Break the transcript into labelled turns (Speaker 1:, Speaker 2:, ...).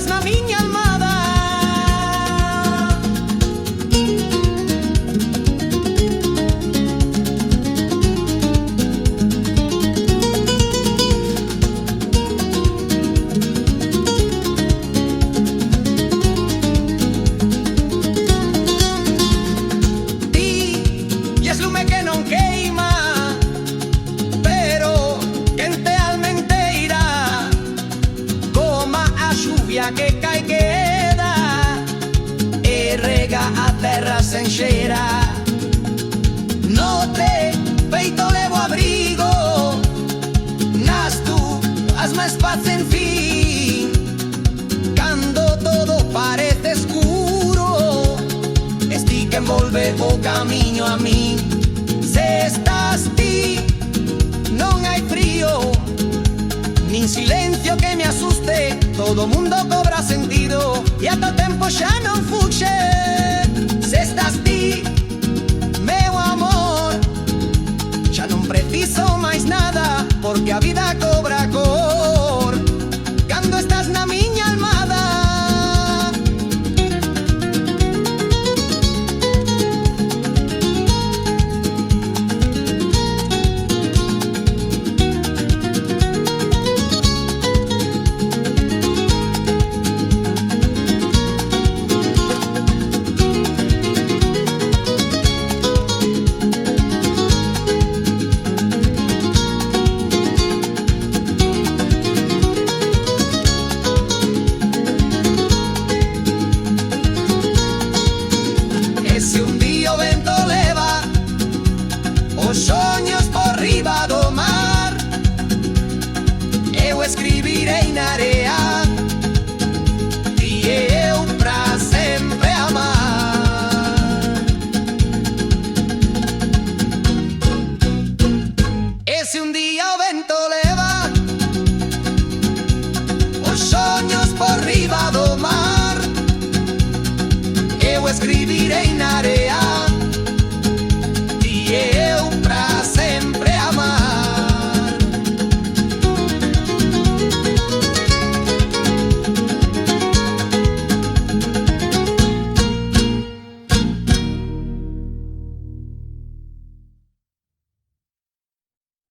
Speaker 1: na miña almada. Que cai queda e rega a terra sen xeira. No te peito levo abrigo, nas tú as máis paz en fin. Cando todo parece escuro, esti que envolve o camiño a min. Se estás ti, non hai frío, nin silencio que me asuste. Todo mundo cobra sentido e ata o tempo xa non fuxe. Se estás